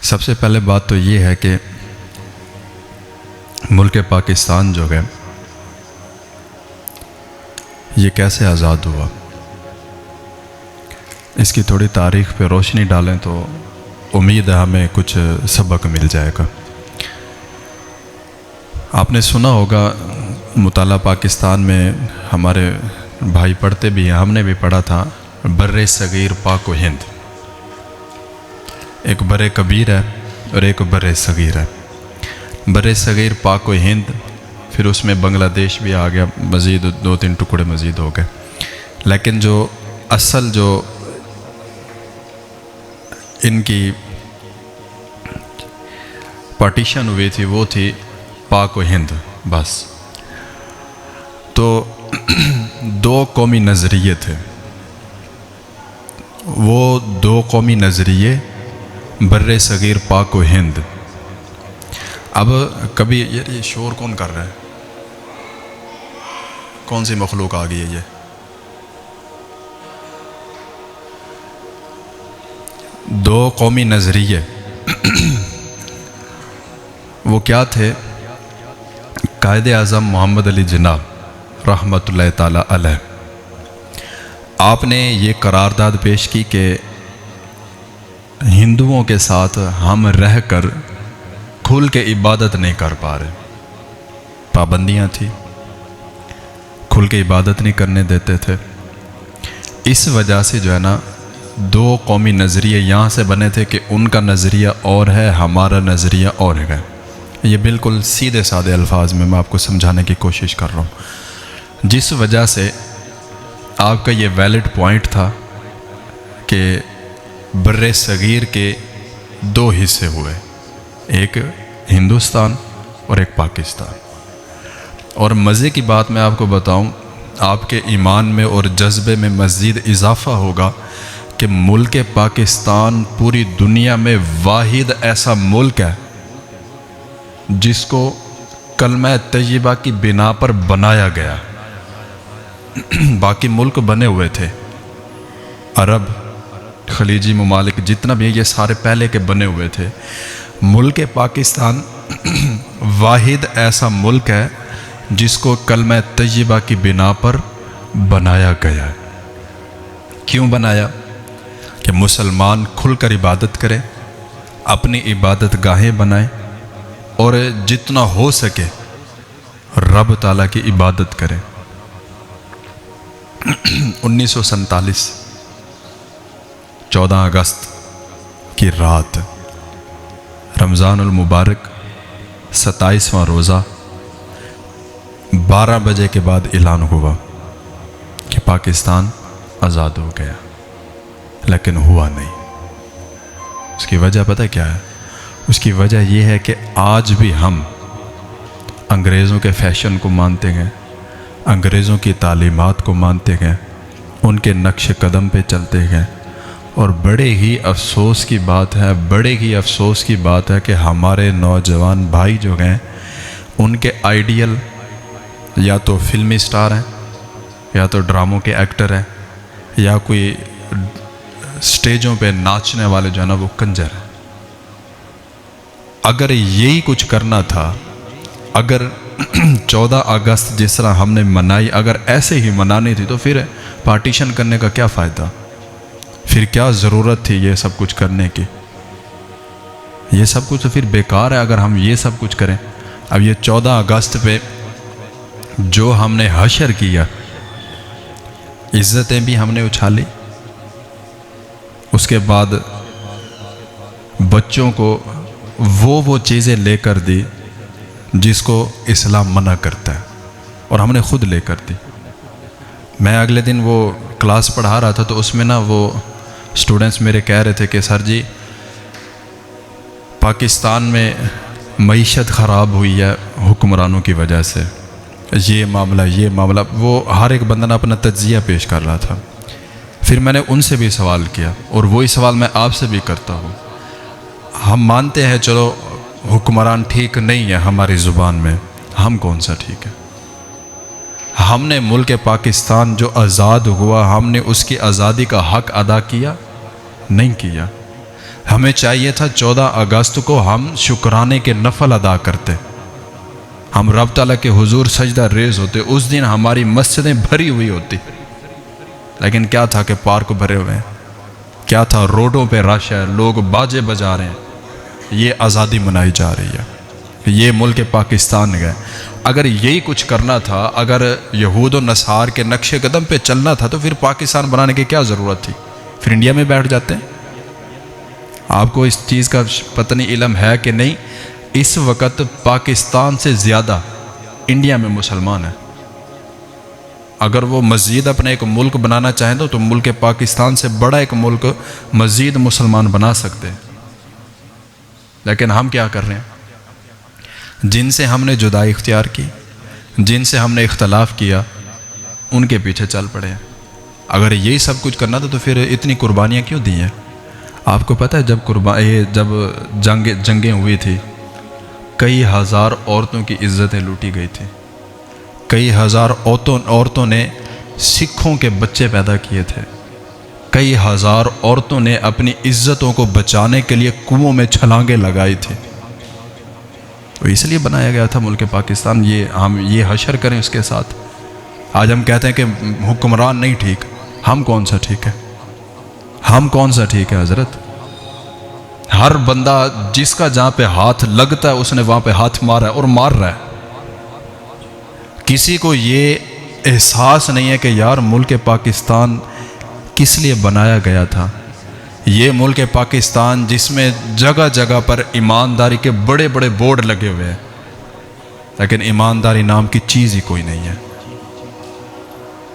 سب سے پہلے بات تو یہ ہے کہ ملک پاکستان جو ہے یہ کیسے آزاد ہوا، اس کی تھوڑی تاریخ پہ روشنی ڈالیں تو امید ہے ہمیں کچھ سبق مل جائے گا۔ آپ نے سنا ہوگا مطالعہ پاکستان میں ہمارے بھائی پڑھتے بھی ہیں، ہم نے بھی پڑھا تھا، بر صغیر پاک و ہند، ایک بر کبیر ہے اور ایک بر صغیر ہے۔ بر صغیر پاک و ہند، پھر اس میں بنگلہ دیش بھی آ گیا، مزید 2-3 ٹکڑے مزید ہو گئے، لیکن جو اصل جو ان کی پارٹیشن ہوئی تھی وہ تھی پاک و ہند بس۔ تو 2 قومی نظریے تھے، وہ 2 قومی نظریے بر صغیر پاک و ہند۔ اب کبھی یہ شور کون کر رہا ہے؟ کون سی مخلوق آ گئی ہے یہ؟ دو قومی نظریے وہ کیا تھے؟ قائد اعظم محمد علی جناح رحمۃ اللہ تعالی علیہ، آپ نے یہ قرارداد پیش کی کہ ہندوؤں کے ساتھ ہم رہ کر کھل کے عبادت نہیں کر پا رہے، پابندیاں تھیں، کھل کے عبادت نہیں کرنے دیتے تھے۔ اس وجہ سے جو ہے نا 2 قومی نظریے یہاں سے بنے تھے کہ ان کا نظریہ اور ہے، ہمارا نظریہ اور ہے۔ یہ بالکل سیدھے سادے الفاظ میں آپ کو سمجھانے کی کوشش کر رہا ہوں، جس وجہ سے آپ کا یہ ویلڈ پوائنٹ تھا کہ بر صغیر کے 2 حصے ہوئے، ایک ہندوستان اور ایک پاکستان۔ اور مزے کی بات میں آپ کو بتاؤں، آپ کے ایمان میں اور جذبے میں مزید اضافہ ہوگا کہ ملک پاکستان پوری دنیا میں واحد ایسا ملک ہے جس کو کلمہ طیبہ کی بنا پر بنایا گیا۔ باقی ملک بنے ہوئے تھے، عرب، خلیجی ممالک جتنا بھی یہ سارے پہلے کے بنے ہوئے تھے، ملک پاکستان واحد ایسا ملک ہے جس کو کلمہ طیبہ کی بنا پر بنایا گیا ہے۔ کیوں بنایا؟ کہ مسلمان کھل کر عبادت کریں، اپنی عبادت گاہیں بنائیں اور جتنا ہو سکے رب تعالیٰ کی عبادت کریں۔ 1947 14 اگست کی رات، رمضان المبارک 27واں روزہ، 12 بجے کے بعد اعلان ہوا کہ پاکستان آزاد ہو گیا، لیکن ہوا نہیں۔ اس کی وجہ پتہ کیا ہے؟ اس کی وجہ یہ ہے کہ آج بھی ہم انگریزوں کے فیشن کو مانتے ہیں، انگریزوں کی تعلیمات کو مانتے ہیں، ان کے نقش قدم پہ چلتے ہیں، اور بڑے ہی افسوس کی بات ہے کہ ہمارے نوجوان بھائی جو ہیں ان کے آئیڈیل یا تو فلمی سٹار ہیں، یا تو ڈراموں کے ایکٹر ہیں، یا کوئی سٹیجوں پہ ناچنے والے جو ہے نا وہ کنجر ہیں۔ اگر یہی کچھ کرنا تھا، اگر 14 اگست جس طرح ہم نے منائی اگر ایسے ہی منانی تھی تو پھر پارٹیشن کرنے کا کیا فائدہ؟ پھر کیا ضرورت تھی یہ سب کچھ کرنے کی؟ یہ سب کچھ تو پھر بیکار ہے اگر ہم یہ سب کچھ کریں۔ اب یہ 14 اگست پہ جو ہم نے حشر کیا، عزتیں بھی ہم نے اچھالی، اس کے بعد بچوں کو وہ چیزیں لے کر دی جس کو اسلام منع کرتا ہے، اور ہم نے خود لے کر دی۔ میں اگلے دن وہ کلاس پڑھا رہا تھا تو اس میں نا وہ سٹوڈنٹس میرے کہہ رہے تھے کہ سر جی پاکستان میں معیشت خراب ہوئی ہے حکمرانوں کی وجہ سے، یہ معاملہ، وہ ہر ایک بندہ اپنا تجزیہ پیش کر رہا تھا۔ پھر میں نے ان سے بھی سوال کیا، اور وہی سوال میں آپ سے بھی کرتا ہوں۔ ہم مانتے ہیں چلو حکمران ٹھیک نہیں ہے ہماری زبان میں، ہم کون سا ٹھیک ہے؟ ہم نے ملک پاکستان جو آزاد ہوا، ہم نے اس کی آزادی کا حق ادا کیا؟ نہیں کیا۔ ہمیں چاہیے تھا 14 اگست کو ہم شکرانے کے نفل ادا کرتے، ہم رب تعالیٰ کے حضور سجدہ ریز ہوتے، اس دن ہماری مسجدیں بھری ہوئی ہوتی، لیکن کیا تھا کہ پارک بھرے ہوئے ہیں، کیا تھا روڈوں پہ رش ہے، لوگ باجے بجا رہے ہیں، یہ آزادی منائی جا رہی ہے، یہ ملک پاکستان گئے۔ اگر یہی کچھ کرنا تھا، اگر یہود و نصار کے نقش قدم پہ چلنا تھا تو پھر پاکستان بنانے کی کیا ضرورت تھی؟ پھر انڈیا میں بیٹھ جاتے ہیں۔ آپ کو اس چیز کا پتہ نہیں علم ہے کہ نہیں، اس وقت پاکستان سے زیادہ انڈیا میں مسلمان ہیں۔ اگر وہ مزید اپنے ایک ملک بنانا چاہیں تو ملک پاکستان سے بڑا ایک ملک مزید مسلمان بنا سکتے ہیں، لیکن ہم کیا کر رہے ہیں؟ جن سے ہم نے جدائی اختیار کی، جن سے ہم نے اختلاف کیا، ان کے پیچھے چل پڑے ہیں۔ اگر یہی سب کچھ کرنا تھا تو پھر اتنی قربانیاں کیوں دی ہیں؟ آپ کو پتہ ہے جب جنگیں ہوئی تھی، کئی ہزار عورتوں کی عزتیں لوٹی گئی تھی، کئی ہزار عورتوں نے سکھوں کے بچے پیدا کیے تھے، کئی ہزار عورتوں نے اپنی عزتوں کو بچانے کے لیے کنوؤں میں چھلانگیں لگائی تھی۔ تو اس لیے بنایا گیا تھا ملک پاکستان، ہم یہ حشر کریں اس کے ساتھ۔ آج ہم کہتے ہیں کہ حکمران نہیں ٹھیک، ہم کون سا ٹھیک ہے؟ ہم کون سا ٹھیک ہے حضرت؟ ہر بندہ جس کا جہاں پہ ہاتھ لگتا ہے اس نے وہاں پہ ہاتھ مارا ہے اور مار رہا ہے۔ کسی کو یہ احساس نہیں ہے کہ یار ملک پاکستان کس لیے بنایا گیا تھا۔ یہ ملک پاکستان جس میں جگہ جگہ پر ایمانداری کے بڑے بڑے بورڈ لگے ہوئے ہیں، لیکن ایمانداری نام کی چیز ہی کوئی نہیں ہے۔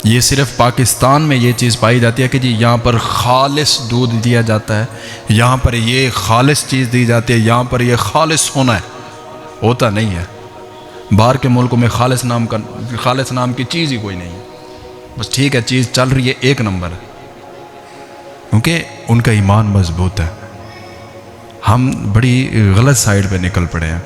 یہ صرف پاکستان میں یہ چیز پائی جاتی ہے کہ جی یہاں پر خالص دودھ دیا جاتا ہے، یہاں پر یہ خالص چیز دی جاتی ہے، یہاں پر یہ خالص ہونا ہے، ہوتا نہیں ہے۔ باہر کے ملکوں میں خالص نام کی چیز ہی کوئی نہیں ہے۔ بس ٹھیک ہے چیز چل رہی ہے، ایک نمبر ہے، کیونکہ ان کا ایمان مضبوط ہے۔ ہم بڑی غلط سائڈ پہ نکل پڑے ہیں۔